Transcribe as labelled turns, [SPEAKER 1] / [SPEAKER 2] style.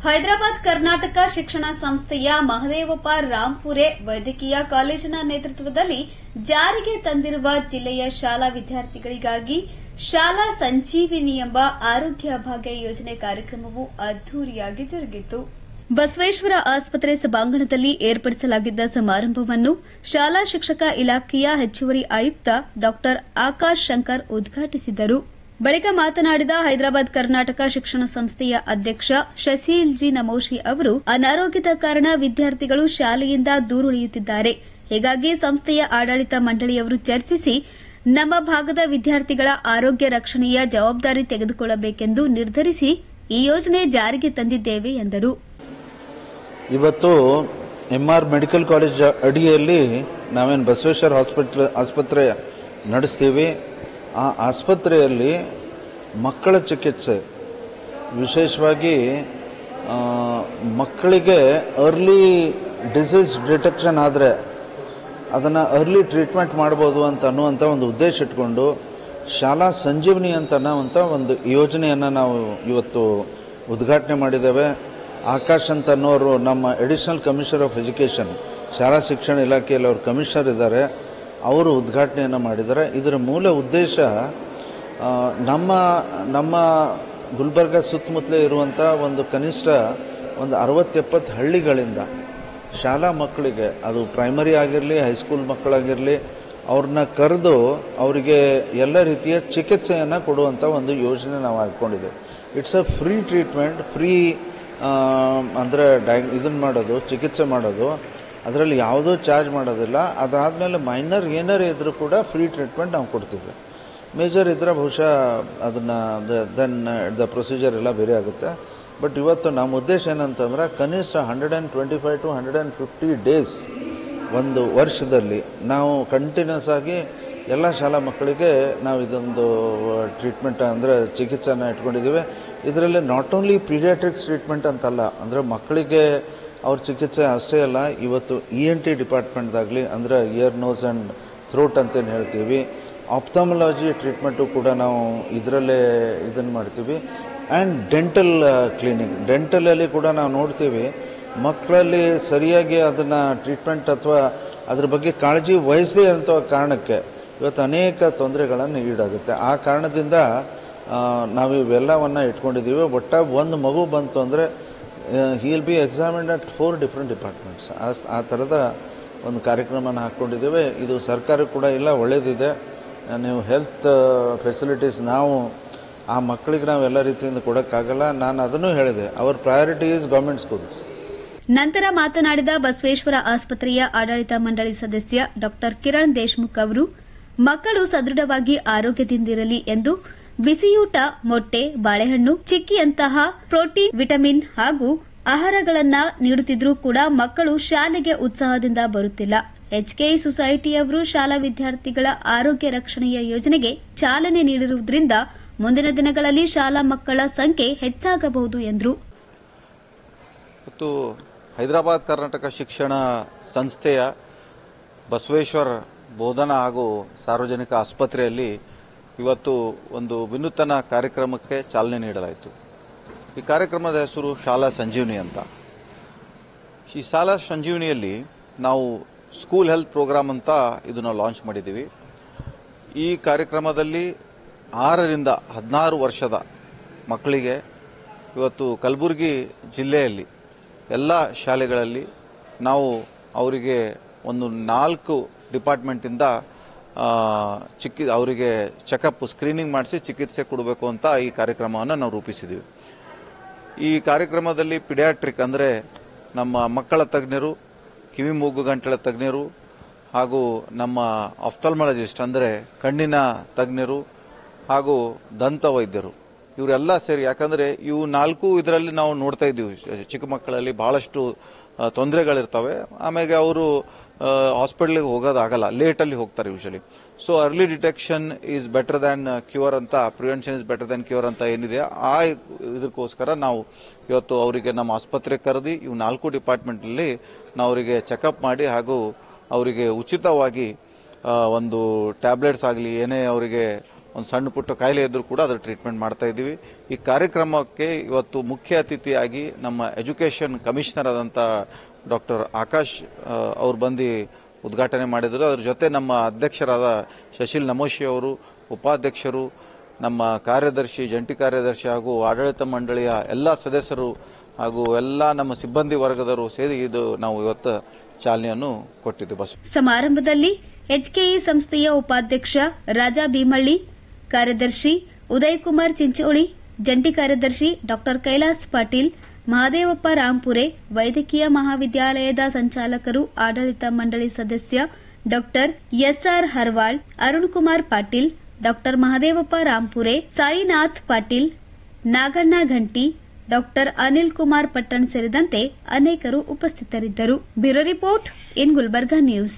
[SPEAKER 1] ಹೈದರಾಬಾದ್ ಕರ್ನಾಟಕ ಶಿಕ್ಷಣ ಸಂಸ್ಥೆಯ ಮಹದೇವಪ್ಪ ರಾಂಪುರೆ ವೈದ್ಯಕೀಯ ಕಾಲೇಜಿನ ನೇತೃತ್ವದಲ್ಲಿ ಜಾರಿಗೆ ತಂದಿರುವ ಜಿಲ್ಲೆಯ ಶಾಲಾ ವಿದ್ಯಾರ್ಥಿಗಳಿಗಾಗಿ ಶಾಲಾ ಸಂಜೀವಿನಿ ಎಂಬ ಆರೋಗ್ಯ ಭಾಗ್ಯ ಯೋಜನೆ ಕಾರ್ಯಕ್ರಮವು ಅದ್ದೂರಿಯಾಗಿ ಜರುಗಿತು. ಬಸವೇಶ್ವರ ಆಸ್ಪತ್ರೆ ಸಭಾಂಗಣದಲ್ಲಿ ಏರ್ಪಡಿಸಲಾಗಿದ್ದ ಸಮಾರಂಭವನ್ನು ಶಾಲಾ ಶಿಕ್ಷಕ ಇಲಾಖೆಯ ಹೆಚ್ಚುವರಿ ಆಯುಕ್ತ ಡಾ ಆಕಾಶ್ ಶಂಕರ್ ಉದ್ಘಾಟಿಸಿದರು. ಬಳಿಕ ಮಾತನಾಡಿದ ಹೈದರಾಬಾದ್ ಕರ್ನಾಟಕ ಶಿಕ್ಷಣ ಸಂಸ್ಥೆಯ ಅಧ್ಯಕ್ಷ ಶಶೀಲ್ ಜಿ ನಮೋಶಿ ಅವರು, ಅನಾರೋಗ್ಯದ ಕಾರಣ ವಿದ್ಯಾರ್ಥಿಗಳು ಶಾಲೆಯಿಂದ ದೂರುಳಿಯುತ್ತಿದ್ದಾರೆ. ಹೀಗಾಗಿ ಸಂಸ್ಥೆಯ ಆಡಳಿತ ಮಂಡಳಿಯವರು ಚರ್ಚಿಸಿ ನಮ್ಮ ಭಾಗದ ವಿದ್ಯಾರ್ಥಿಗಳ ಆರೋಗ್ಯ ರಕ್ಷಣೆಯ ಜವಾಬ್ದಾರಿ ತೆಗೆದುಕೊಳ್ಳಬೇಕೆಂದು ನಿರ್ಧರಿಸಿ ಈ ಯೋಜನೆ ಜಾರಿಗೆ ತಂದಿದ್ದೇವೆ ಎಂದರು.
[SPEAKER 2] ಇವತ್ತು ಎಂಆರ್ ಮೆಡಿಕಲ್ ಕಾಲೇಜ್ ಅಡಿಯಲ್ಲಿ ನಾವೇನು ಬಸವೇಶ್ವರ ಆಸ್ಪತ್ರೆ ನಡೆಸ್ತೀವಿ. ಆ ಆಸ್ಪತ್ರೆಯಲ್ಲಿ ಮಕ್ಕಳ ಚಿಕಿತ್ಸೆ, ವಿಶೇಷವಾಗಿ ಮಕ್ಕಳಿಗೆ ಅರ್ಲಿ ಡಿಸೀಸ್ ಡಿಟೆಕ್ಷನ್ ಆದರೆ ಅದನ್ನು ಅರ್ಲಿ ಟ್ರೀಟ್ಮೆಂಟ್ ಮಾಡ್ಬೋದು ಅಂತ ಅನ್ನುವಂಥ ಒಂದು ಉದ್ದೇಶ ಇಟ್ಕೊಂಡು ಶಾಲಾ ಸಂಜೀವನಿ ಅಂತ ಅನ್ನೋವಂಥ ಒಂದು ಯೋಜನೆಯನ್ನು ನಾವು ಇವತ್ತು ಉದ್ಘಾಟನೆ ಮಾಡಿದ್ದೇವೆ. ಆಕಾಶ್ ಅಂತ ಅನ್ನೋರು ನಮ್ಮ ಅಡಿಷನಲ್ ಕಮಿಷನರ್ ಆಫ್ ಎಜುಕೇಷನ್, ಶಾಲಾ ಶಿಕ್ಷಣ ಇಲಾಖೆಯಲ್ಲಿ ಅವರು ಕಮಿಷನರ್ ಇದ್ದಾರೆ, ಅವರು ಉದ್ಘಾಟನೆಯನ್ನು ಮಾಡಿದ್ದಾರೆ. ಇದರ ಮೂಲ ಉದ್ದೇಶ ನಮ್ಮ ಗುಲ್ಬರ್ಗ ಸುತ್ತಮುತ್ತಲೇ ಇರುವಂಥ ಒಂದು ಕನಿಷ್ಠ ಒಂದು 60-70 ಹಳ್ಳಿಗಳಿಂದ ಶಾಲಾ ಮಕ್ಕಳಿಗೆ, ಅದು ಪ್ರೈಮರಿ ಆಗಿರಲಿ ಹೈಸ್ಕೂಲ್ ಮಕ್ಕಳಾಗಿರಲಿ, ಅವ್ರನ್ನ ಕರೆದು ಅವರಿಗೆ ಎಲ್ಲ ರೀತಿಯ ಚಿಕಿತ್ಸೆಯನ್ನು ಕೊಡುವಂಥ ಒಂದು ಯೋಜನೆ ನಾವು ಹಾಕ್ಕೊಂಡಿದ್ದೇವೆ. It's a free treatment, free ಅಂದರೆ ಇದನ್ನು ಮಾಡೋದು, ಚಿಕಿತ್ಸೆ ಮಾಡೋದು, ಅದರಲ್ಲಿ ಯಾವುದೂ ಚಾರ್ಜ್ ಮಾಡೋದಿಲ್ಲ. ಅದಾದಮೇಲೆ ಮೈನರ್ ಏನಾರು ಇದ್ರೂ ಕೂಡ ಫ್ರೀ ಟ್ರೀಟ್ಮೆಂಟ್ ನಾವು ಕೊಡ್ತೀವಿ. ಮೇಜರ್ ಇದ್ದರೆ ಬಹುಶಃ ಅದನ್ನು ದ ಪ್ರೊಸೀಜರ್ ಎಲ್ಲ ಬೇರೆ ಆಗುತ್ತೆ. ಬಟ್ ಇವತ್ತು ನಮ್ಮ ಉದ್ದೇಶ ಏನಂತಂದ್ರೆ ಕನಿಷ್ಠ 125 to 150 ಡೇಸ್ ಒಂದು ವರ್ಷದಲ್ಲಿ ನಾವು ಕಂಟಿನ್ಯೂಸ್ ಆಗಿ ಎಲ್ಲ ಶಾಲಾ ಮಕ್ಕಳಿಗೆ ನಾವು ಇದೊಂದು ಟ್ರೀಟ್ಮೆಂಟ್ ಅಂದರೆ ಚಿಕಿತ್ಸೆನ ಇಟ್ಕೊಂಡಿದ್ದೀವಿ. ಇದರಲ್ಲಿ ನಾಟ್ ಓನ್ಲಿ ಪೀಡಿಯಾಟ್ರಿಕ್ಸ್ ಟ್ರೀಟ್ಮೆಂಟ್ ಅಂತಲ್ಲ, ಅಂದರೆ ಮಕ್ಕಳಿಗೆ ಅವ್ರ ಚಿಕಿತ್ಸೆ ಅಷ್ಟೇ ಅಲ್ಲ, ಇವತ್ತು ENT ಡಿಪಾರ್ಟ್ಮೆಂಟ್ದಾಗಲಿ, ಅಂದರೆ ಇಯರ್ ನೋಸ್ ಆ್ಯಂಡ್ ಥ್ರೋಟ್ ಅಂತೇನು ಹೇಳ್ತೀವಿ, ಆಪ್ಥಾಮಲಾಜಿ ಟ್ರೀಟ್ಮೆಂಟು ಕೂಡ ನಾವು ಇದರಲ್ಲೇ ಇದನ್ನು ಮಾಡ್ತೀವಿ. ಆ್ಯಂಡ್ ಡೆಂಟಲ್ ಕ್ಲಿನಿಕ್, ಡೆಂಟಲಲ್ಲಿ ಕೂಡ ನಾವು ನೋಡ್ತೀವಿ ಮಕ್ಕಳಲ್ಲಿ ಸರಿಯಾಗಿ ಅದನ್ನು ಟ್ರೀಟ್ಮೆಂಟ್ ಅಥವಾ ಅದ್ರ ಬಗ್ಗೆ ಕಾಳಜಿ ವಹಿಸದೇ ಇರೋ ಕಾರಣಕ್ಕೆ ಇವತ್ತು ಅನೇಕ ತೊಂದರೆಗಳನ್ನು ಈಡಾಗುತ್ತೆ. ಆ ಕಾರಣದಿಂದ ನಾವು ಇವೆಲ್ಲವನ್ನು ಇಟ್ಕೊಂಡಿದ್ದೀವಿ. ಒಟ್ಟ ಒಂದು ಮಗು ಬಂತು ಅಂದರೆ he will be examined at 4 different departments. ಆ ಥರದ ಒಂದು ಕಾರ್ಯಕ್ರಮನ ಹಾಕ್ಕೊಂಡಿದ್ದೇವೆ. ಇದು ಸರ್ಕಾರ ಕೂಡ ಇಲ್ಲ, ಒಳ್ಳೆಯದಿದೆ. ನೀವು ಹೆಲ್ತ್ ಫೆಸಿಲಿಟೀಸ್ ನಾವು ಆ ಮಕ್ಕಳಿಗೆ ನಾವು ಎಲ್ಲ ರೀತಿಯಿಂದ ಕೊಡೋಕ್ಕಾಗಲ್ಲ. ನಾನು ಅದನ್ನು ಹೇಳಿದೆ, our priority is government schools.
[SPEAKER 1] ನಂತರ ಮಾತನಾಡಿದ ಬಸವೇಶ್ವರ ಆಸ್ಪತ್ರೆಯ ಆಡಳಿತ ಮಂಡಳಿ ಸದಸ್ಯ ಡಾ ಕಿರಣ್ ದೇಶ್ಮುಖ್ ಅವರು, ಮಕ್ಕಳು ಸದೃಢವಾಗಿ ಆರೋಗ್ಯದಿಂದಿರಲಿ ಎಂದು ಬಿಸಿಯೂಟ, ಮೊಟ್ಟೆ, ಬಾಳೆಹಣ್ಣು, ಚಿಕ್ಕಿಯಂತಹ ಪ್ರೋಟೀನ್, ವಿಟಮಿನ್ ಹಾಗೂ ಆಹಾರಗಳನ್ನ ನೀಡುತ್ತಿದ್ರೂ ಕೂಡ ಮಕ್ಕಳು ಶಾಲೆಗೆ ಉತ್ಸಾಹದಿಂದ ಬರುತ್ತಿಲ್ಲ. HKI ಸೊಸೈಟಿಯವರು ಶಾಲಾ ವಿದ್ಯಾರ್ಥಿಗಳ ಆರೋಗ್ಯ ರಕ್ಷಣೆಯ ಯೋಜನೆಗೆ ಚಾಲನೆ ನೀಡಿರುವುದರಿಂದ ಮುಂದಿನ ದಿನಗಳಲ್ಲಿ ಶಾಲಾ ಮಕ್ಕಳ ಸಂಖ್ಯೆ ಹೆಚ್ಚಾಗಬಹುದು ಎಂದರು.
[SPEAKER 3] ಮತ್ತು ಹೈದರಾಬಾದ್ ಕರ್ನಾಟಕ ಶಿಕ್ಷಣ ಸಂಸ್ಥೆಯ ಬಸವೇಶ್ವರ ಬೋಧನಾ ಹಾಗೂ ಸಾರ್ವಜನಿಕ ಆಸ್ಪತ್ರೆಯಲ್ಲಿ ಇವತ್ತು ಒಂದು ವಿನೂತನ ಕಾರ್ಯಕ್ರಮಕ್ಕೆ ಚಾಲನೆ ನೀಡಲಾಯಿತು. ಈ ಕಾರ್ಯಕ್ರಮದ ಹೆಸರು ಶಾಲಾ ಸಂಜೀವನಿ ಅಂತ. ಈ ಶಾಲಾ ಸಂಜೀವನಿಯಲ್ಲಿ ನಾವು ಸ್ಕೂಲ್ ಹೆಲ್ತ್ ಪ್ರೋಗ್ರಾಮ್ ಅಂತ ಇದನ್ನು ಲಾಂಚ್ ಮಾಡಿದ್ದೀವಿ. ಈ ಕಾರ್ಯಕ್ರಮದಲ್ಲಿ 6ರಿಂದ 16 ವರ್ಷದ ಮಕ್ಕಳಿಗೆ ಇವತ್ತು ಕಲಬುರಗಿ ಜಿಲ್ಲೆಯಲ್ಲಿ ಎಲ್ಲ ಶಾಲೆಗಳಲ್ಲಿ ನಾವು ಅವರಿಗೆ ಒಂದು 4 ಡಿಪಾರ್ಟ್ಮೆಂಟಿಂದ ಅವರಿಗೆ ಚೆಕಪ್, ಸ್ಕ್ರೀನಿಂಗ್ ಮಾಡಿಸಿ ಚಿಕಿತ್ಸೆ ಕೊಡಬೇಕು ಅಂತ ಈ ಕಾರ್ಯಕ್ರಮವನ್ನು ನಾವು ರೂಪಿಸಿದ್ದೀವಿ. ಈ ಕಾರ್ಯಕ್ರಮದಲ್ಲಿ ಪಿಡಿಯಾಟ್ರಿಕ್ ಅಂದರೆ ನಮ್ಮ ಮಕ್ಕಳ ತಜ್ಞರು, ಕಿವಿ ಮೂಗು ಗಂಟಲ ತಜ್ಞರು ಹಾಗೂ ನಮ್ಮ ಆಫ್ಥಾಲ್ಮಾಲಜಿಸ್ಟ್ ಅಂದರೆ ಕಣ್ಣಿನ ತಜ್ಞರು ಹಾಗೂ ದಂತ ವೈದ್ಯರು ಇವರೆಲ್ಲ ಸೇರಿ, ಯಾಕಂದರೆ ಇವು 4 ಇದರಲ್ಲಿ ನಾವು ನೋಡ್ತಾ ಇದ್ದೀವಿ ಚಿಕ್ಕ ಮಕ್ಕಳಲ್ಲಿ ಬಹಳಷ್ಟು ತೊಂದರೆಗಳಿರ್ತವೆ. ಆಮೇಲೆ ಅವರು ಹಾಸ್ಪಿಟಲ್ಗೆ ಹೋಗೋದಾಗಲ್ಲ, ಲೇಟಲ್ಲಿ ಹೋಗ್ತಾರೆ usually. So early detection is better than cure ಅಂತ, prevention is better than cure ಅಂತ ಏನಿದೆ, ಆ ಇದಕ್ಕೋಸ್ಕರ ನಾವು ಇವತ್ತು ಅವರಿಗೆ ನಮ್ಮ ಆಸ್ಪತ್ರೆಗೆ ಕರೆದು ಇವು 4 ಡಿಪಾರ್ಟ್ಮೆಂಟಲ್ಲಿ ನಾವು ಅವರಿಗೆ ಚೆಕಪ್ ಮಾಡಿ ಹಾಗೂ ಅವರಿಗೆ ಉಚಿತವಾಗಿ ಒಂದು ಟ್ಯಾಬ್ಲೆಟ್ಸ್ ಆಗಲಿ ಏನೇ ಅವರಿಗೆ ಒಂದು ಸಣ್ಣ ಪುಟ್ಟ ಕಾಯಿಲೆ ಇದ್ರೂ ಕೂಡ ಅದರ ಟ್ರೀಟ್ಮೆಂಟ್ ಮಾಡ್ತಾ ಇದ್ದೀವಿ. ಈ ಕಾರ್ಯಕ್ರಮಕ್ಕೆ ಇವತ್ತು ಮುಖ್ಯ ಅತಿಥಿಯಾಗಿ ನಮ್ಮ ಎಜುಕೇಷನ್ ಕಮಿಷನರ್ ಆದಂಥ ಡಾಕ್ಟರ್ ಆಕಾಶ್ ಅವರು ಬಂದು ಉದ್ಘಾಟನೆ ಮಾಡಿದರು. ಅದರ ಜೊತೆ ನಮ್ಮ ಅಧ್ಯಕ್ಷರಾದ ಶಶಿಲ್ ನಮೋಶಿ ಅವರು, ಉಪಾಧ್ಯಕ್ಷರು, ನಮ್ಮ ಕಾರ್ಯದರ್ಶಿ, ಜಂಟಿ ಕಾರ್ಯದರ್ಶಿ ಹಾಗೂ ಆಡಳಿತ ಮಂಡಳಿಯ ಎಲ್ಲ ಸದಸ್ಯರು ಹಾಗೂ ಎಲ್ಲ ನಮ್ಮ ಸಿಬ್ಬಂದಿ ವರ್ಗದವರು ಸೇರಿ ಇದು ನಾವು ಇವತ್ತು ಚಾಲನೆಯನ್ನು ಕೊಟ್ಟಿದ್ದು.
[SPEAKER 1] ಸಮಾರಂಭದಲ್ಲಿ ಎಚ್ಕೆಇ ಸಂಸ್ಥೆಯ ಉಪಾಧ್ಯಕ್ಷ ರಾಜಾ ಭೀಮಳ್ಳಿ, ಕಾರ್ಯದರ್ಶಿ ಉದಯ್ ಕುಮಾರ್ ಚಿಂಚೋಳಿ, ಜಂಟಿ ಕಾರ್ಯದರ್ಶಿ ಡಾ ಕೈಲಾಸ್ ಪಾಟೀಲ್, ಮಹದೇವಪ್ಪ ರಾಂಪುರೆ, ವೈದ್ಯಕೀಯ ಮಹಾವಿದ್ಯಾಲಯದ ಸಂಚಾಲಕರು, ಆಡಳಿತ ಮಂಡಳಿ ಸದಸ್ಯ ಡಾ ಎಸ್ಆರ್ ಹರ್ವಾಳ್, ಅರುಣ್ ಕುಮಾರ್ ಪಾಟೀಲ್, ಡಾ ಮಹದೇವಪ್ಪ ರಾಂಪುರೆ, ಸಾಯಿನಾಥ್ ಪಾಟೀಲ್, ನಾಗಣ್ಣ ಘಂಟಿ, ಡಾ ಅನಿಲ್ ಕುಮಾರ್ ಪಟ್ಟಣ್ ಸೇರಿದಂತೆ ಅನೇಕರು ಉಪಸ್ಥಿತರಿದ್ದರು. Bureau report in Gulbarga news.